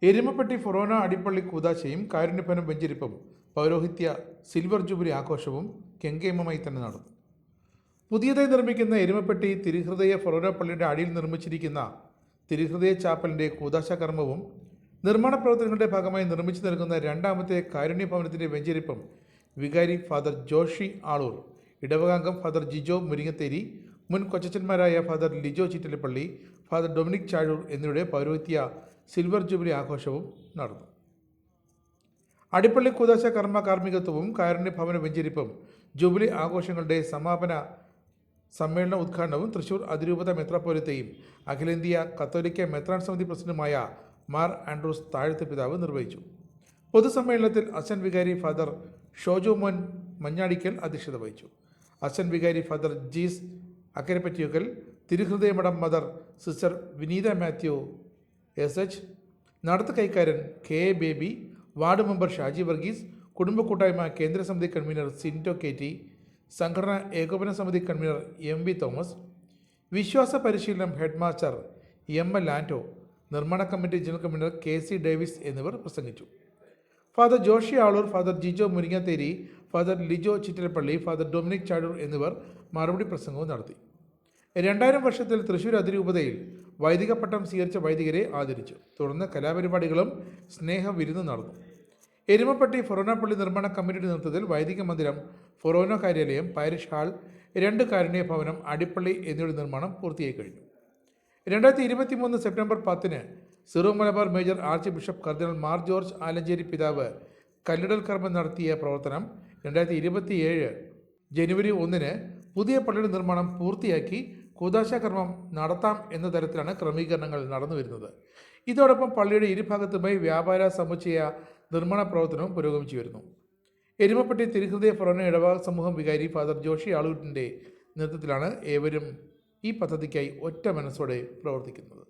എരുമപ്പെട്ടി ഫൊറോന അടിപ്പള്ളി കൂതാശയും കാരുണ്യഭവനം വെഞ്ചരിപ്പും പൗരോഹിത്യ silver jubilee ആഘോഷവും കെങ്കേമമായി തന്നെ നടന്നു. പുതിയതായി നിർമ്മിക്കുന്ന എരുമപ്പെട്ടി തിരുഹൃദയ ഫൊറോന പള്ളിയുടെ അടിയിൽ നിർമ്മിച്ചിരിക്കുന്ന തിരുഹൃദയ ചാപ്പലിൻ്റെ കൂതാശ കർമ്മവും നിർമ്മാണ പ്രവർത്തനങ്ങളുടെ ഭാഗമായി നിർമ്മിച്ചു നൽകുന്ന രണ്ടാമത്തെ കാരുണ്യഭവനത്തിൻ്റെ വെഞ്ചരിപ്പും വികാരി ഫാദർ ജോഷി ആളൂർ, ഇടവകാംഗം ഫാദർ ജിജോ മുരിങ്ങത്തേരി, മുൻ കൊച്ചച്ചന്മാരായ father Lijo Chittilappilly, father Dominic Chazhoor എന്നിവരുടെ പൗരോഹിത്യ സിൽവർ ജൂബിലി ആഘോഷവും നടന്നു. അടിപ്പള്ളി കൂതാശ കർമ്മ കാർമ്മികത്വവും കാരുണ്യഭവന വെഞ്ചരിപ്പും ജൂബിലി ആഘോഷങ്ങളുടെ സമാപന സമ്മേളന ഉദ്ഘാടനവും തൃശൂർ അതിരൂപത മെത്രാപ്പോലിത്തയും അഖിലേന്ത്യാ കത്തോലിക്ക മെത്രാൻ സമിതി പ്രസിഡന്റുമായ മാർ ആൻഡ്രൂസ് താഴത്ത് പിതാവ് നിർവഹിച്ചു. പൊതുസമ്മേളനത്തിൽ അച്ഛൻ വികാരി ഫാദർ ഷോജോ മോൻ മഞ്ഞാടിക്കൽ അധ്യക്ഷത വഹിച്ചു. അച്ഛൻ വികാരി ഫാദർ ജീസ് അക്കരപ്പറ്റിയുക്കൽ, തിരുഹൃദയമഠം മദർ സിസ്റ്റർ വിനീത മാത്യു SH, നടത്ത കൈക്കാരൻ KA baby, ward member Shaji Varghese, കുടുംബ കൂട്ടായ്മ കേന്ദ്ര സമിതി കൺവീനർ സിൻറ്റോ KT, സംഘടനാ ഏകോപന സമിതി കൺവീനർ MB തോമസ്, വിശ്വാസ പരിശീലനം ഹെഡ് മാസ്റ്റർ ML ആൻറ്റോ, നിർമ്മാണ committee general convener KC Davis എന്നിവർ പ്രസംഗിച്ചു. Father Joshi Aloor, father Jijo Muringatheri, father Lijo Chittilappilly, father Dominic Chazhoor എന്നിവർ മറുപടി പ്രസംഗവും നടത്തി. 2000 വർഷത്തിൽ തൃശൂർ അതിരൂപതയിൽ വൈദിക പട്ടം സ്വീകരിച്ച വൈദികരെ ആദരിച്ചു. തുടർന്ന് കലാപരിപാടികളും സ്നേഹവിരുന്നും നടന്നു. എരുമപ്പെട്ടി ഫൊറോന പള്ളി നിർമ്മാണ കമ്മിറ്റിയുടെ നേതൃത്വത്തിൽ വൈദിക മന്ദിരം, ഫൊറോന കാര്യാലയം, പാരിഷ് ഹാൾ, 2 കാരുണ്യ ഭവനം, അടിപ്പള്ളി എന്നിവയുടെ നിർമ്മാണം പൂർത്തിയായി കഴിഞ്ഞു. 2023 September 10 Syro Malabar major archbishop cardinal Mar George Alencherry പിതാവ് കല്ലിടൽ കർമ്മം നടത്തിയ പ്രവർത്തനം 2027 ജനുവരി 1 പുതിയ പള്ളിയുടെ നിർമ്മാണം പൂർത്തിയാക്കി കൂതാശ കർമ്മം നടത്താം എന്ന തരത്തിലാണ് ക്രമീകരണങ്ങൾ നടന്നു വരുന്നത്. ഇതോടൊപ്പം പള്ളിയുടെ ഇരുഭാഗത്തുമായി വ്യാപാര സമുച്ചയ നിർമ്മാണ പ്രവർത്തനവും പുരോഗമിച്ചു വരുന്നു. എരുമപ്പെട്ടി തിരുഹൃദയ ഫൊറോന ഇടവക സമൂഹം വികാരി ഫാദർ ജോഷി ആളൂരിൻ്റെ നേതൃത്വത്തിലാണ് ഏവരും ഈ പദ്ധതിക്കായി ഒറ്റ മനസ്സോടെ പ്രവർത്തിക്കുന്നത്.